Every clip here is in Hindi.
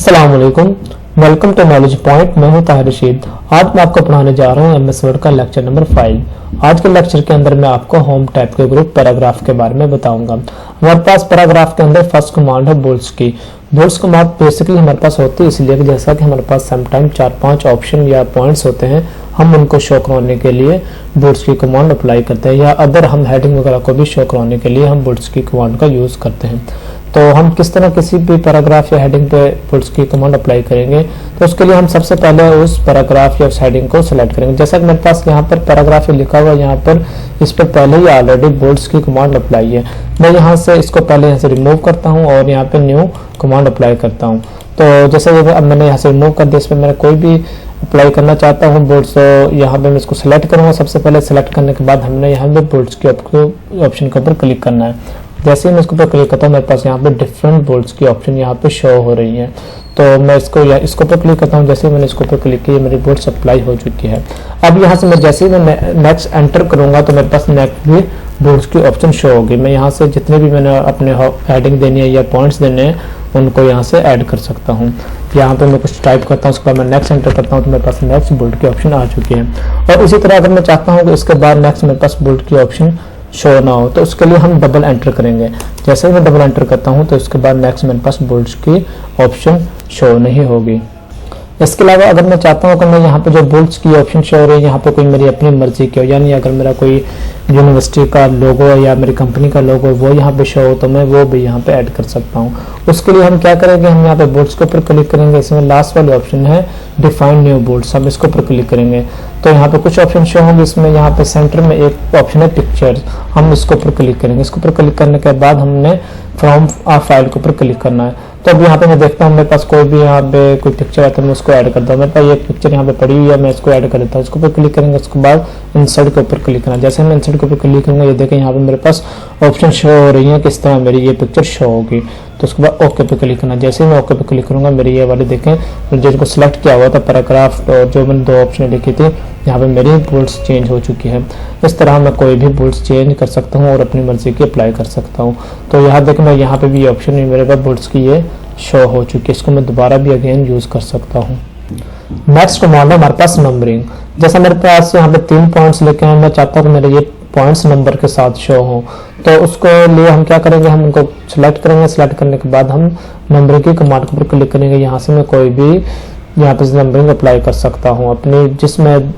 अस्सलाम वालेकुम, वेलकम टू नॉलेज पॉइंट। मैं हूं ताहिर रशीद। आज मैं आपको पढ़ाने जा रहा हूं एमएस वर्ड का लेक्चर नंबर 5। आज के लेक्चर के अंदर मैं आपको होम टैब के ग्रुप पैराग्राफ के बारे में बताऊंगा। हमारे पास पैराग्राफ के अंदर फर्स्ट कमांड है बुल्स की। बुल्स कमांड बेसिकली हमारे पास होती है इसलिए कि जैसा कि हमारे पास समटाइम 4-5 ऑप्शन या पॉइंट्स होते हैं, हम उनको शो कराने के लिए बुल्स की कमांड अप्लाई करते हैं, या अदर हम हेडिंग वगैरह को भी शो कराने के लिए हम बुल्स की कमांड का यूज करते हैं। तो हम किस तरह किसी भी पैराग्राफ या हेडिंग पे बुल्स की कमांड अप्लाई करेंगे, तो उसके लिए हम सबसे पहले उस पैराग्राफ या उस हेडिंग को सिलेक्ट करेंगे। जैसा कि मेरे पास यहाँ पर पैराग्राफ लिखा हुआ है, यहाँ पर इस पर पहले ही ऑलरेडी बुल्स की कमांड अप्लाई है। मैं यहाँ से इसको पहले यहाँ से रिमूव करता हूँ और यहाँ पे न्यू कमांड अप्लाई करता हूँ। तो जैसे अब मैंने यहाँ से रिमूव कर दिया, इस पर मेरा कोई भी अप्लाई करना चाहता हूँ बुल्स, तो यहाँ पे मैं इसको सिलेक्ट करूँगा। सबसे पहले सिलेक्ट करने के बाद हमने यहाँ पे बुल्स के ऑप्शन के ऊपर क्लिक करना है। जैसे ही मैं इसके ऊपर क्लिक करता हूँ, मेरे पास यहाँ पे डिफरेंट बुल्स की ऑप्शन यहाँ पे शो हो रही है। तो मैं इसको ऊपर क्लिक करता हूँ। जैसे ही मैंने इसको ऊपर क्लिक किया, मेरी बुल्स अप्लाई हो चुकी है। अब यहाँ से मैं जैसे ही मैं नेक्स्ट एंटर करूँगा तो मेरे पास नेक्स्ट भी बुल्स की ऑप्शन शो होगी। मैं यहाँ से जितने भी मैंने अपने हेडिंग देनी है या पॉइंट्स देने हैं, उनको यहाँ से ऐड कर सकता हूँ। यहाँ पे मैं कुछ टाइप करता हूँ, उसके बाद मैं नेक्स्ट एंटर करता हूँ, तो मेरे पास नेक्स्ट बुल्ट की ऑप्शन आ चुकी है। और इसी तरह अगर मैं चाहता हूँ कि इसके बाद नेक्स्ट मेरे पास बुल्ट की ऑप्शन शो ना हो, तो उसके लिए हम डबल एंटर करेंगे। जैसे ही मैं डबल एंटर करता हूँ तो इसके बाद नेक्स्ट मेरे पास बुल्ट्स की ऑप्शन शो नहीं होगी। इसके अलावा अगर मैं चाहता हूँ कि मैं यहाँ पे जो बुल्ट्स की ऑप्शन शो हो रही है, यहाँ पे कोई मेरी अपनी मर्जी की हो, यानी अगर मेरा कोई यूनिवर्सिटी का लोगो है या मेरी कंपनी का लोगो वो यहाँ पे शो हो, तो मैं वो भी यहाँ पे ऐड कर सकता हूँ। उसके लिए हम क्या करेंगे, हम यहाँ पे बुल्ट्स के ऊपर क्लिक करेंगे। इसमें लास्ट वाली ऑप्शन है डिफाइन न्यू बुल्ट्स, हम इसके ऊपर क्लिक करेंगे तो यहाँ पे कुछ ऑप्शन शो होंगे। इसमें यहाँ पे सेंटर में एक ऑप्शन है पिक्चर्स, हम इसके ऊपर क्लिक करेंगे। इसके ऊपर क्लिक करने के बाद हमने फ्रॉम आ फाइल के ऊपर क्लिक करना है। तो अब यहाँ पे मैं देखता हूँ मेरे पास कोई भी यहाँ पे कोई पिक्चर है तो मैं उसको ऐड करता हूँ। मेरे पास ये पिक्चर यहाँ पे पड़ी हुई है, मैं इसको ऐड कर देता हूँ। इसके ऊपर क्लिक करेंगे, उसके बाद इंसर्ट के ऊपर क्लिक करना। जैसे मैं इंसर्ट के ऊपर क्लिक करूँगा, ये देखें यहाँ पे मेरे पास ऑप्शन शो हो रही है किस तरह मेरी ये पिक्चर शो होगी। तो उसके बाद ओके पे क्लिक करना। जैसे ही मैं ओके पे क्लिक करूँगा, मेरी ये वाली देखें जिनको सिलेक्ट किया हुआ था पैराग्राफ और जो मैंने 2 ऑप्शन लिखी थी, यहाँ पे मेरी बुल्ट्स चेंज हो चुकी है। इस तरह मैं कोई भी बुल्ट्स चेंज कर सकता हूँ और अपनी मर्जी की अप्लाई कर सकता हूँ। तो यहाँ देखें मैं यहाँ पे भी ऑप्शन है मेरे पास बुल्ट्स की ये शो हो चुकी है। इसको मैं दोबारा भी अगेन यूज कर सकता हूँ। नेक्स्ट कमांड है हमारे पास नंबरिंग। जैसे मेरे पास यहाँ पे 3 पॉइंट्स लेके हैं, मैं चाहता हूँ कि मेरे ये पॉइंट्स नंबर के साथ शो हो, तो उसको लिए हम क्या करेंगे, हम उनको सिलेक्ट करेंगे। सिलेक्ट करने के बाद हम नंबरिंग की कमांड के ऊपर क्लिक करेंगे। यहाँ से मैं कोई भी यहाँ पे नंबरिंग अप्लाई कर सकता हूँ अपनी, जिसमें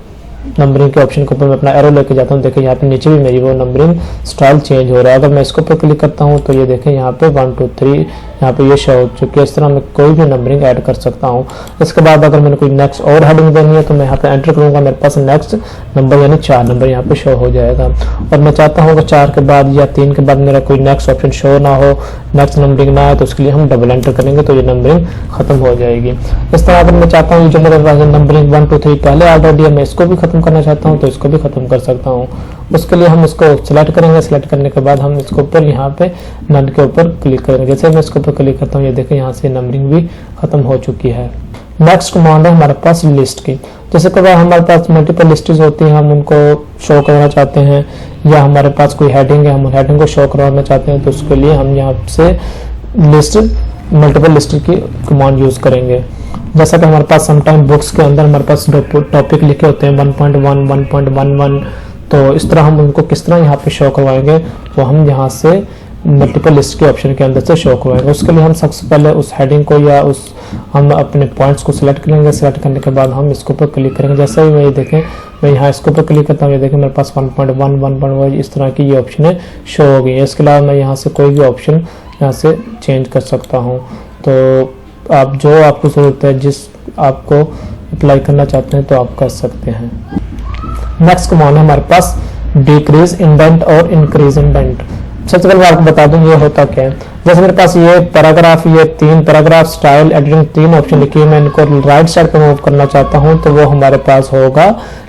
नंबरिंग के ऑप्शन के ऊपर मैं अपना एरो लेके जाता हूँ। देखिए यहाँ पे नीचे भी मेरी वो नंबरिंग स्टाइल चेंज हो रहा है। अगर मैं इसको पर क्लिक करता हूँ तो ये देखें यहाँ पे 1 2 3 यहाँ पे ये शो हो चुकी है। इस तरह मैं कोई भी नंबरिंग ऐड कर सकता हूँ। इसके बाद अगर मैंने कोई नेक्स्ट और हेडिंग देनी है तो मैं यहाँ पे एंटर करूँगा, मेरे पास नेक्स्ट नंबर यानी 4 नंबर यहाँ पे शो हो जाएगा। और मैं चाहता हूँ कि 4 के बाद या 3 के बाद मेरा कोई नेक्स्ट ऑप्शन शो ना हो, नेक्स्ट नंबरिंग ना आए, तो उसके लिए हम डबल एंटर करेंगे तो ये नंबरिंग खत्म हो जाएगी। इस तरह अगर मैं चाहता हूँ जो मेरे पास नंबरिंग 1 2 3 पहले ऑलरेडी है, मैं इसको भी खत्म करना चाहता हूँ तो इसको भी खत्म कर सकता हूँ। उसके लिए हम इसको सिलेक्ट करेंगे। सिलेक्ट करने के बाद हम इसको ऊपर यहाँ पे नन के ऊपर क्लिक करेंगे। जैसे मैं इसके ऊपर क्लिक करता हूँ, ये देखें यहाँ से नंबरिंग भी खत्म हो चुकी है। नेक्स्ट कमांड है हमारे पास लिस्ट की। जैसे कभी हमारे पास मल्टीपल लिस्टें होती हैं, हम उनको शो करना चाहते हैं, या हमारे पास कोई हेडिंग है, हम हेडिंग को शो करवाना चाहते हैं, तो उसके लिए हम यहाँ से लिस्ट मल्टीपल लिस्ट की कमांड यूज करेंगे। जैसा कि हमारे पास समटाइम बुक्स के अंदर हमारे पास टॉपिक लिखे होते हैं 1.1 1.11, तो इस तरह हम उनको किस तरह यहाँ पे शो करवाएंगे, वो हम यहाँ से मल्टीपल लिस्ट के ऑप्शन के अंदर से शो करवाएंगे। उसके लिए हम सबसे पहले उस हेडिंग को या हम अपने पॉइंट्स को सिलेक्ट करेंगे। सिलेक्ट करने के बाद हम इसके ऊपर क्लिक करेंगे। जैसे ही मैं ये देखें मैं यहाँ इसके ऊपर क्लिक करता हूँ, ये देखें मेरे पास 1.1 1.1 इस तरह की ये ऑप्शन शो हो गई है। इसके अलावा मैं यहाँ से कोई भी ऑप्शन यहाँ से चेंज कर सकता हूँ। तो आप जो आपको ज़रूरत है, जिस आपको अप्लाई करना चाहते हैं तो आप कर सकते हैं। नेक्स्ट कमांड है हमारे पास डिक्रीज इंडेंट और इंक्रीज इंडेंट। सबसे पहले मैं आपको बता दूं ये होता क्या है। जैसे मेरे पास ये पैराग्राफ, ये 3 पैराग्राफ, स्टाइल, एडिटिंग 3 ऑप्शन लिखी है, मैं इनको राइट साइड पे मूव करना चाहता हूं तो वो हमारे पास होगा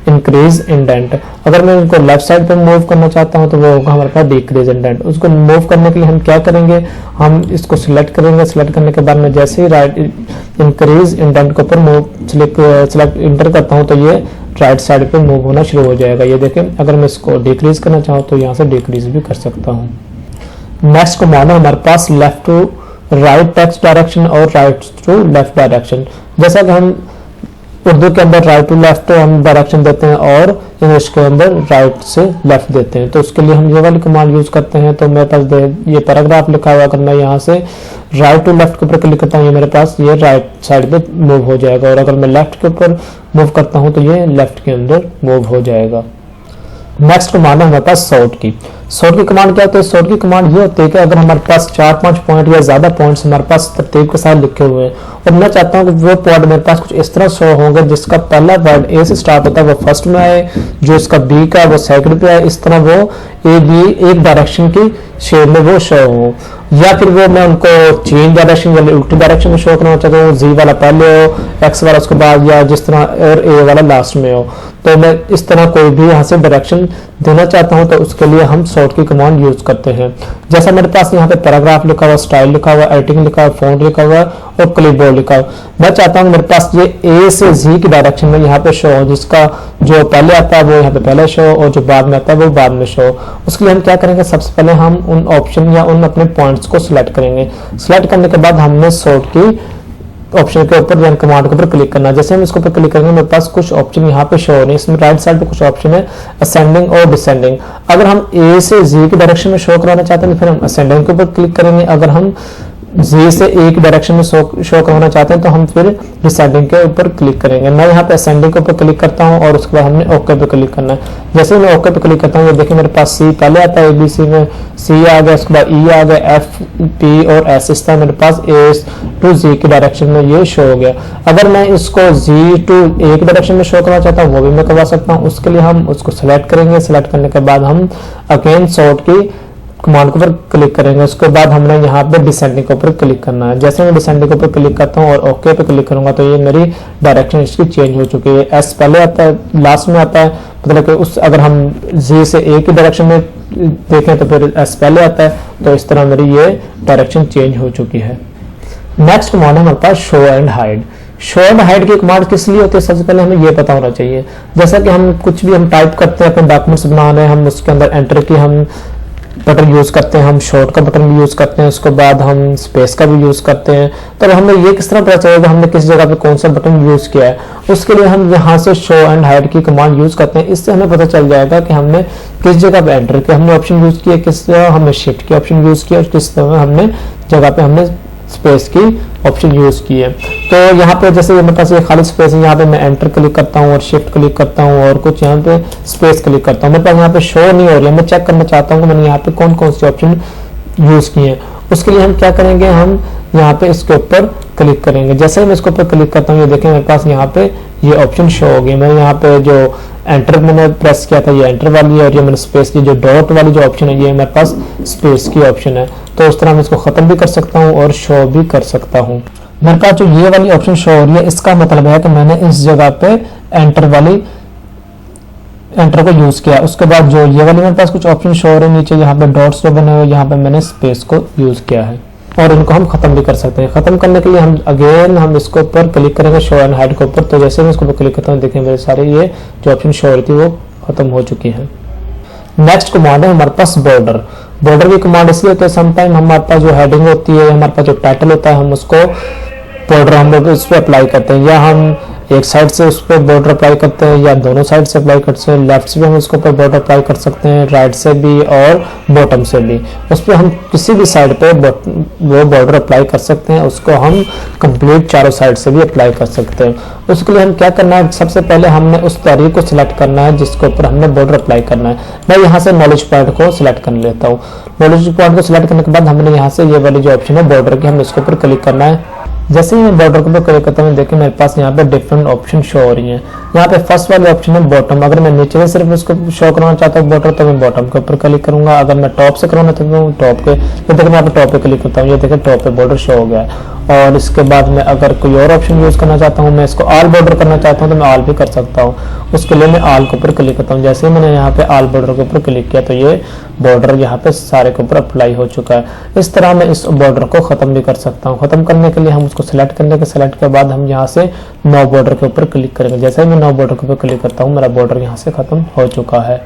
इंक्रीज इंडेंट। अगर मैं इनको लेफ्ट साइड पे मूव करना चाहता हूं तो वो होगा हमारे पास डिक्रीज इंडेंट। उसको मूव करने के लिए हम क्या करेंगे, हम इसको सिलेक्ट करेंगे। सिलेक्ट करने के बाद मैं जैसे ही राइट इंक्रीज इंडेंट के ऊपर मूव सिलेक्ट इंटर करता हूँ तो ये राइट साइड पे मूव होना शुरू हो जाएगा। ये देखें, अगर मैं इसको डिक्रीज करना चाहूँ तो यहाँ से डिक्रीज भी कर सकता हूँ। नेक्स्ट कमांड है हमारे पास left to right text direction और राइट टू लेफ्ट डायरेक्शन। जैसा कि हम उर्दू के अंदर राइट टू लेफ्ट हम डायरेक्शन देते हैं और इंग्लिश के अंदर राइट से लेफ्ट देते हैं, तो उसके लिए हम ये वाली कमांड यूज करते हैं। तो मेरे पास ये पैराग्राफ लिखा हुआ, अगर मैं यहाँ से राइट टू लेफ्ट के ऊपर क्लिक करता हूँ, ये मेरे पास ये राइट साइड पे मूव हो जाएगा, और अगर मैं लेफ्ट के ऊपर मूव करता हूँ तो ये लेफ्ट के अंदर मूव हो जाएगा। नेक्स्ट कमांड है हमारे पास सॉर्ट की। सॉर्ट की कमांड क्या होती है? सॉर्ट की कमांड ये होती है कि अगर हमारे पास 4-5 पॉइंट या ज्यादा पॉइंट्स हमारे पास तरतीब के साथ लिखे हुए हैं और मैं चाहता हूं कि वो पॉइंट मेरे पास कुछ इस तरह शो होंगे जिसका पहला वर्ड ए से स्टार्ट होता है वो फर्स्ट में आए, जो इसका बी का वो सेकंड पे आए, इस तरह वो ए बी एक डायरेक्शन की शेप में वो शो हो, या फिर वो मैं उनको चेंज डायरेक्शन या उल्टी डायरेक्शन में शो करना चाहता हूँ, जी वाला पहले हो, एक्स वाला उसके बाद, या जिस तरह और ए वाला लास्ट में हो। तो मैं इस तरह कोई भी यहाँ से डायरेक्शन देना चाहता हूँ तो उसके लिए हम सॉर्ट की कमांड यूज करते हैं। जैसा मेरे पास यहाँ पे पैराग्राफ लिखा हुआ, स्टाइल लिखा हुआ, एडिटिंग लिखा हुआ, फॉन्ट लिखा हुआ और क्लिपबोर्ड लिखा हुआ, मैं चाहता हूँ मेरे पास ये ए से जी की डायरेक्शन में यहाँ पे शो हो, जिसका जो पहले आता है वो यहाँ पे पहले शो और जो बाद में आता है वो बाद में शो। उसके लिए हम क्या करेंगे, सबसे पहले हम उन ऑप्शन या उन अपने पॉइंट्स को सिलेक्ट करेंगे। सिलेक्ट करने के बाद हमने सॉर्ट की ऑप्शन के ऊपर या कमांड के ऊपर क्लिक करना है। जैसे हम इसके ऊपर क्लिक करेंगे मेरे पास कुछ ऑप्शन यहाँ पे शो हो रहे हैं। इसमें राइट साइड पे कुछ ऑप्शन है असेंडिंग और डिसेंडिंग। अगर हम ए से जी की डायरेक्शन में शो कराना चाहते हैं तो फिर हम असेंडिंग के ऊपर क्लिक करेंगे। अगर हम जी से ए की डायरेक्शन में शो करवाना चाहते हैं तो हम फिर डिसेंडिंग के ऊपर क्लिक करेंगे। मैं यहाँ पे असेंडिंग के ऊपर क्लिक करता हूँ और उसके बाद हमने ओके पे क्लिक करना है। जैसे मैं ओके पे क्लिक करता हूँ, ये देखिए मेरे पास सी पहले आता है, एबीसी में सी आ गया, उसके बाद ई आ गया, एफ पी और एस, इस तरह मेरे पास ए टू जी की डायरेक्शन में ये शो हो गया। अगर मैं इसको जी टू ए की डायरेक्शन में शो करना चाहता हूँ वो भी मैं करवा सकता हूँ। उसके लिए हम उसको सिलेक्ट करेंगे। सिलेक्ट करने के बाद हम अगेन सॉर्ट की कमांड के ऊपर क्लिक करेंगे। उसके बाद हमने यहाँ पे डिसेंडिंग के ऊपर क्लिक करना है। जैसे मैं डिसेंडिंग के ऊपर क्लिक करता हूँ और ओके पे क्लिक करूंगा तो ये मेरी डायरेक्शन इसकी चेंज हो चुकी है। एस पहले आता है, लास्ट में आता है, मतलब कि उस अगर हम जी से ए की डायरेक्शन में देखें तो फिर एस पहले आता है। तो इस तरह मेरी ये डायरेक्शन चेंज हो चुकी है। नेक्स्ट कमांड है हमारे पास show and hide. Show and hide की कमांड किस लिए होती है, सबसे पहले हमें ये पता होना चाहिए। जैसा कि हम कुछ भी हम टाइप करते हैं, अपने डॉक्यूमेंट्स बना रहे हैं, हम उसके अंदर एंटर की हम बटन यूज करते हैं, हम शॉर्ट का बटन भी यूज करते हैं, उसके बाद हम स्पेस का भी यूज करते हैं। तो हमें ये किस तरह पता चलेगा हमने किस जगह पे कौन सा बटन यूज किया है, उसके लिए हम यहाँ से शो एंड हाइड की कमांड यूज करते हैं। इससे हमें पता चल जाएगा कि हमने किस जगह पे एंटर किया, हमने ऑप्शन यूज किया, किस जगह हमने शिफ्ट की ऑप्शन यूज किया और किस तरह हमने जगह पे हमने स्पेस की ऑप्शन यूज की है। तो यहाँ पे जैसे मेरे पास ये खाली स्पेस है, यहाँ पे मैं एंटर क्लिक करता हूँ और शिफ्ट क्लिक करता हूँ और कुछ यहाँ पे स्पेस क्लिक करता हूँ, मेरे पास यहाँ पे शो नहीं हो रही है। मैं चेक करना चाहता हूँ कि मैंने यहाँ पे कौन कौन सी ऑप्शन यूज किए हैं। उसके लिए हम क्या करेंगे, हम यहाँ पे इसके ऊपर क्लिक करेंगे। जैसे ही मैं इसके ऊपर क्लिक करता हूँ ये देखें मेरे पास यहाँ पे ये ऑप्शन शो हो गई। मैंने यहाँ पे जो एंटर मैंने प्रेस किया था ये एंटर वाली है और ये मैंने स्पेस की जो डॉट वाली जो ऑप्शन है ये मेरे पास स्पेस की ऑप्शन है। तो उस तरह मैं इसको खत्म भी कर सकता हूँ और शो भी कर सकता हूँ। मेरे पास जो ये वाली ऑप्शन शो हो रही है इसका मतलब है कि मैंने इस जगह पे एंटर को यूज किया। उसके बाद जो ये वाली मेरे पास कुछ ऑप्शन शो हो रहे हैं नीचे, यहाँ पे डॉट्स जो बने हुए, यहाँ पे मैंने स्पेस को यूज किया है और इनको हम खत्म भी कर सकते हैं। खत्म करने के लिए हम अगेन हम इसके ऊपर क्लिक करेंगे शो एंड हाइड के ऊपर। तो जैसे मैं इसको क्लिक करता हूँ देखें मेरे सारे ये जो ऑप्शन शो हो रही थी वो खत्म हो चुकी है। नेक्स्ट कमांड है हमारे पास बॉर्डर। बॉर्डर की कमांड इसलिए होती है, समटाइम हमारे पास जो हेडिंग होती है, हमारे पास जो टाइटल होता है, हम उसको बॉर्डर हम लोग उस पर अप्लाई करते हैं, या हम एक साइड से उस पर बॉर्डर अप्लाई करते हैं या दोनों साइड से अप्लाई करते हैं। लेफ्ट से भी हम उसके ऊपर बॉर्डर अप्लाई कर सकते हैं, राइट से भी और बॉटम से भी। उस पर हम किसी भी साइड पे वो बॉर्डर अप्लाई कर सकते हैं, उसको हम कंप्लीट चारों साइड से भी अप्लाई कर सकते हैं। उसके लिए हम क्या करना है, सबसे पहले हमने उस तारीख को सिलेक्ट करना है जिसके ऊपर हमने बॉर्डर अप्लाई करना है। मैं यहाँ से नॉलेज पॉइंट को सिलेक्ट कर लेता हूँ। नॉलेज पॉइंट को सिलेक्ट करने के बाद हमने यहाँ से ये वाली जो ऑप्शन है बॉर्डर की, हमने इसके ऊपर क्लिक करना है। जैसे ही मैं बॉर्डर के ऊपर क्लिक करता हूँ देखिए मेरे पास यहाँ पे डिफरेंट ऑप्शन शो हो रही हैं। यहाँ पे फर्स्ट वाले ऑप्शन है बॉटम। अगर मैं नीचे से सिर्फ इसको शो करना चाहता हूँ बॉर्डर तो मैं बॉटम के ऊपर क्लिक करूंगा। अगर मैं टॉप से करना चाहता हूँ टॉप के, तो देखिए मैं यहाँ पे टॉप पे क्लिक करता हूँ, ये देखिए टॉप पे बॉर्डर शो हो गया है। और इसके बाद मैं अगर कोई और ऑप्शन यूज करना चाहता हूँ, मैं इसको ऑल बॉर्डर करना चाहता हूँ तो मैं ऑल भी कर सकता हूँ। उसके लिए मैं ऑल के ऊपर क्लिक करता हूँ। जैसे ही मैंने यहाँ पे ऑल बॉर्डर के ऊपर क्लिक किया तो ये बॉर्डर यहाँ पे सारे के ऊपर अप्लाई हो चुका है। इस तरह मैं इस बॉर्डर को खत्म भी कर सकता हूँ। खत्म करने के लिए हम उसको सिलेक्ट करने के सिलेक्ट के बाद हम यहाँ से नो बॉर्डर के ऊपर क्लिक करेंगे। जैसे ही मैं नो बॉर्डर के ऊपर क्लिक करता हूँ मेरा बॉर्डर यहाँ से खत्म हो चुका है।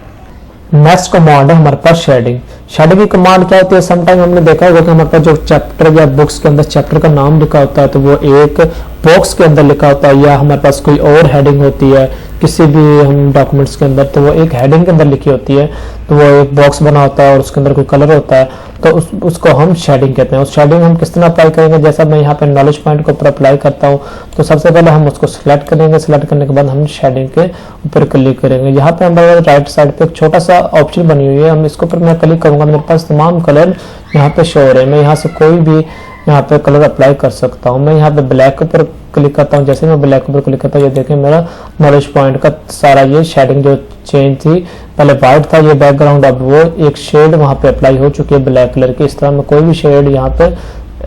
नेक्स्ट कमांड है हमारे पास शेडिंग। शेडिंग की कमांड क्या होती है, समटाइम हमने देखा होगा कि हमारे पास जो चैप्टर या बुक्स के अंदर चैप्टर का नाम लिखा होता है तो वो एक बॉक्स के अंदर लिखा होता है, या हमारे पास कोई और हेडिंग होती है किसी भी हम डॉक्यूमेंट्स के अंदर तो वो एक हेडिंग के अंदर लिखी होती है, तो वो एक बॉक्स बना होता है और उसके अंदर कोई कलर होता है, तो उसको हम शेडिंग कहते हैं। उस शेडिंग हम किस तरह अप्लाई करेंगे, जैसा मैं यहाँ पे नॉलेज पॉइंट के ऊपर अप्लाई करता हूँ तो सबसे पहले हम उसको सिलेक्ट करेंगे। सिलेक्ट करने के बाद हम शेडिंग के ऊपर क्लिक करेंगे। यहाँ पे हमारे राइट साइड पे एक छोटा सा ऑप्शन बनी हुई है, हम इसके ऊपर मैं क्लिक करूंगा, मेरे पास तमाम कलर यहाँ पे शो हो रहे हैं। मैं यहाँ से कोई भी यहाँ पे कलर अप्लाई कर सकता हूँ। मैं यहाँ पे ब्लैक के ऊपर क्लिक करता हूँ, जैसे मैं ब्लैक के ऊपर क्लिक करता हूँ ये देखें मेरा नॉलेज पॉइंट का सारा ये शेडिंग जो चेंज थी, पहले व्हाइट था ये बैकग्राउंड, अब वो एक शेड वहाँ पे अप्लाई हो चुकी है ब्लैक कलर की। इस तरह मैं कोई भी शेड यहाँ पे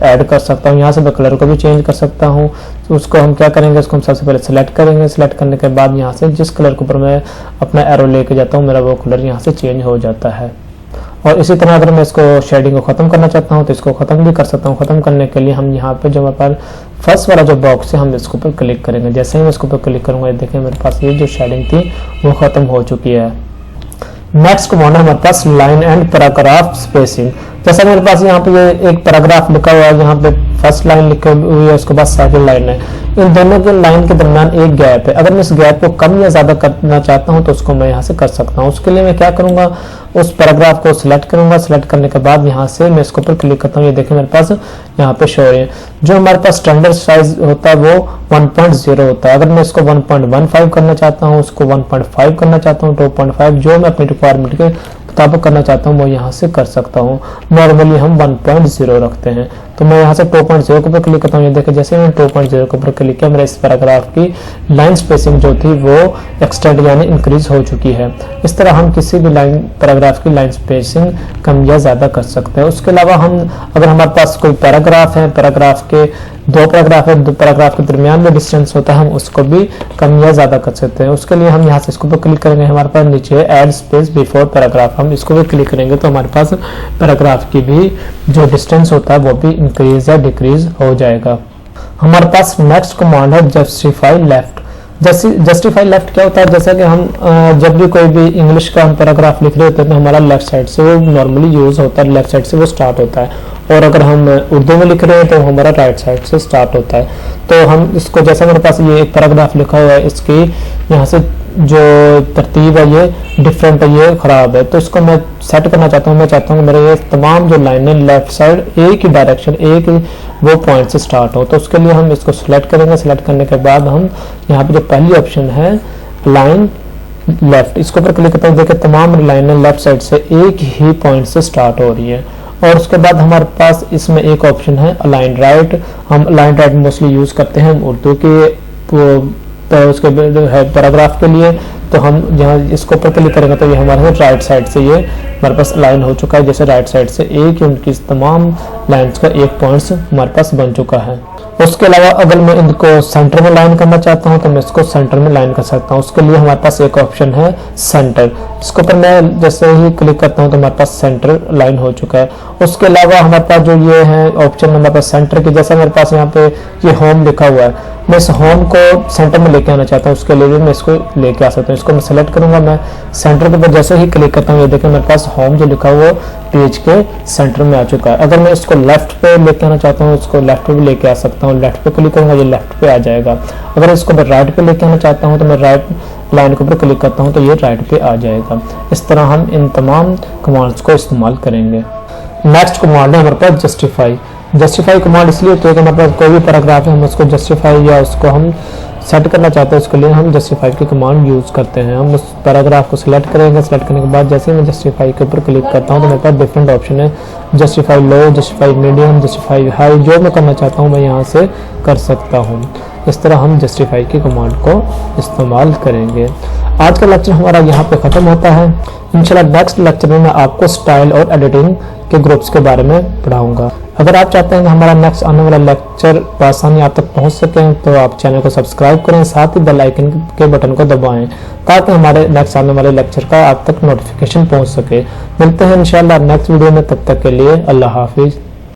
ऐड कर सकता हूँ, यहाँ से मैं कलर को भी चेंज कर सकता हूँ। तो उसको हम क्या करेंगे, उसको हम सबसे पहले सेलेक्ट करेंगे। सेलेक्ट करने के बाद यहाँ से जिस कलर के ऊपर मैं अपना एरो लेके जाता हूँ मेरा वो कलर यहाँ से चेंज हो जाता है। और इसी तरह अगर मैं इसको शेडिंग को खत्म करना चाहता हूँ तो इसको खत्म भी कर सकता हूँ। खत्म करने के लिए हम यहाँ पे जो हमारे पास फर्स्ट वाला जो बॉक्स है हम इसके ऊपर क्लिक करेंगे। जैसे ही मैं इसके ऊपर क्लिक करूंगा ये देखें मेरे पास ये जो शेडिंग थी वो खत्म हो चुकी है। नेक्स्ट कमांड है हमारे पास लाइन एंड पैराग्राफ स्पेसिंग। जैसा मेरे पास यहाँ पे ये एक पैराग्राफ लिखा हुआ है, यहाँ पे फर्स्ट लाइन लिखी हुई है, उसके बाद सेकंड लाइन है, इन दोनों के लाइन के दरमियान एक गैप है। अगर मैं इस गैप को कम या ज्यादा करना चाहता हूँ तो उसको मैं यहाँ से कर सकता हूँ। उसके लिए मैं क्या करूंगा, उस पैराग्राफ को सिलेक्ट करूंगा। सिलेक्ट करने के बाद यहाँ से मैं इसके ऊपर क्लिक करता हूँ, ये देखिए मेरे पास यहाँ पे शो हो रही है। जो हमारे पास स्टैंडर्ड साइज होता है वो 1.0 होता है। अगर मैं इसको 1.15 करना चाहता हूँ, उसको 1.5 करना चाहता हूँ, 2.5 जो मैं अपनी रिक्वायरमेंट के मुताबिक करना चाहता हूँ वो यहाँ से कर सकता हूँ। नॉर्मली हम 1.0 रखते हैं, तो मैं यहाँ से 2.0 के ऊपर क्लिक करता हूँ। ये देखिए जैसे मैंने 2.0 के ऊपर क्लिक किया मेरे इस पैराग्राफ की लाइन स्पेसिंग जो थी वो एक्सटेंड यानी इंक्रीज हो चुकी है। इस तरह हम किसी भी लाइन पैराग्राफ की लाइन स्पेसिंग कम या ज्यादा कर सकते हैं। उसके अलावा हम अगर हमारे पास कोई पैराग्राफ है, पैराग्राफ के दो पैराग्राफ है, दो पैराग्राफ के दरमियान में डिस्टेंस होता है, हम उसको भी कम या ज्यादा कर सकते हैं। उसके लिए हम यहाँ से इसको क्लिक करेंगे, हमारे पास नीचे ऐड स्पेस बिफोर पैराग्राफ, हम इसको भी क्लिक करेंगे तो हमारे पास पैराग्राफ की भी जो डिस्टेंस होता है वो भी इंक्रीज या डिक्रीज हो जाएगा। हमारे पास नेक्स्ट कमांड है जस्टिफाई लेफ्ट। जस्टिफाई लेफ्ट क्या होता है, जैसा कि हम जब भी कोई भी इंग्लिश का हम पैराग्राफ लिख रहे होते हैं तो हमारा लेफ्ट साइड से वो नॉर्मली यूज होता है, लेफ्ट साइड से वो स्टार्ट होता है, और अगर हम उर्दू में लिख रहे हैं तो हमारा राइट साइड से स्टार्ट होता है। तो हम इसको, जैसा मेरे पास ये एक पैराग्राफ लिखा हुआ है, इसकी यहाँ से जो तरतीब है ये डिफरेंट है, ये खराब है, तो इसको मैं सेट करना चाहता हूँ। मैं चाहता हूँ कि मेरे ये तमाम जो लाइनें लेफ्ट साइड एक ही डायरेक्शन, एक वो पॉइंट से स्टार्ट हो। तो उसके लिए हम इसको सिलेक्ट करेंगे। सिलेक्ट करने के बाद हम यहाँ पे जो पहली ऑप्शन है लाइन लेफ्ट, इसके ऊपर क्लिक करते हैं। देखिए तमाम लाइनें लेफ्ट साइड से एक ही पॉइंट से स्टार्ट हो रही है। और उसके बाद हमारे पास इसमें एक ऑप्शन है अलाइन राइट। हम अलाइन राइट मोस्टली यूज करते हैं उर्दू के तो उसके है पैराग्राफ के लिए, तो हम यहाँ इसको ऊपर क्लिक करेंगे तो ये हमारे राइट साइड से ये हमारे पास अलाइन हो चुका है। जैसे राइट साइड से एक ही उनकी तमाम लाइंस का एक पॉइंट्स हमारे पास बन चुका है। उसके अलावा अगर मैं इनको सेंटर में लाइन करना चाहता हूं तो मैं इसको सेंटर में लाइन कर सकता हूं। उसके लिए हमारे पास एक ऑप्शन है सेंटर, इसके ऊपर मैं जैसे ही क्लिक करता हूं तो हमारे पास सेंटर लाइन हो चुका है। उसके अलावा हमारे पास जो ये है ऑप्शन हमारे पास सेंटर की, जैसा मेरे पास यहाँ पे ये होम लिखा हुआ है, मैं इस होम को सेंटर में लेके आना चाहता हूँ, उसके लिए भी मैं इसको लेके आ सकता हूँ। इसको मैं सेलेक्ट करूंगा, मैं सेंटर के ऊपर जैसे ही क्लिक करता हूँ ये देखिए मेरे पास होम जो लिखा हुआ पेज के सेंटर में आ चुका है। अगर मैं इसको लेफ्ट पे लेके आना चाहता हूँ, इसको लेफ्ट पे भी लेके आ सकता हूँ। लेफ्ट पे क्लिक करूंगा ये लेफ्ट पे आ जाएगा। अगर इसको मैं राइट पे लेके आना चाहता हूँ तो मैं राइट लाइन के ऊपर क्लिक करता हूँ तो ये राइट पे आ जाएगा। इस तरह हम इन तमाम कमांड्स को इस्तेमाल करेंगे। नेक्स्ट कमांड है हमारे पास जस्टिफाई। जस्टिफाई कमांड इसलिए होती है कि हमारे पास कोई भी पैराग्राफ है, हम उसको जस्टिफाई या उसको हम सेट करना चाहते हैं, उसके लिए हम जस्टिफाई की कमांड यूज करते हैं। हम उस पैराग्राफ को सिलेक्ट करेंगे। सिलेक्ट करने के बाद जैसे ही मैं जस्टिफाई के ऊपर क्लिक करता हूँ तो मेरे पास डिफरेंट ऑप्शन है, जस्टिफाई लो, जस्टिफाई मीडियम, जस्टिफाई हाई, जो मैं करना चाहता हूँ मैं यहाँ से कर सकता हूँ। इस तरह हम जस्टिफाई की कमांड को इस्तेमाल करेंगे। आज का लेक्चर हमारा यहाँ पे खत्म होता है। इंशाल्लाह नेक्स्ट लेक्चर में मैं आपको स्टाइल और एडिटिंग के ग्रुप्स के बारे में पढ़ाऊंगा। अगर आप चाहते हैं कि हमारा नेक्स्ट आने वाला लेक्चर आसानी आप तक पहुंच सके तो आप चैनल को सब्सक्राइब करें, साथ ही बेल आइकन के बटन को दबाएं ताकि हमारे नेक्स्ट आने वाले लेक्चर का आप तक नोटिफिकेशन पहुंच सके। मिलते हैं इंशाल्लाह नेक्स्ट वीडियो में, तब तक के लिए अल्लाह हाफिज।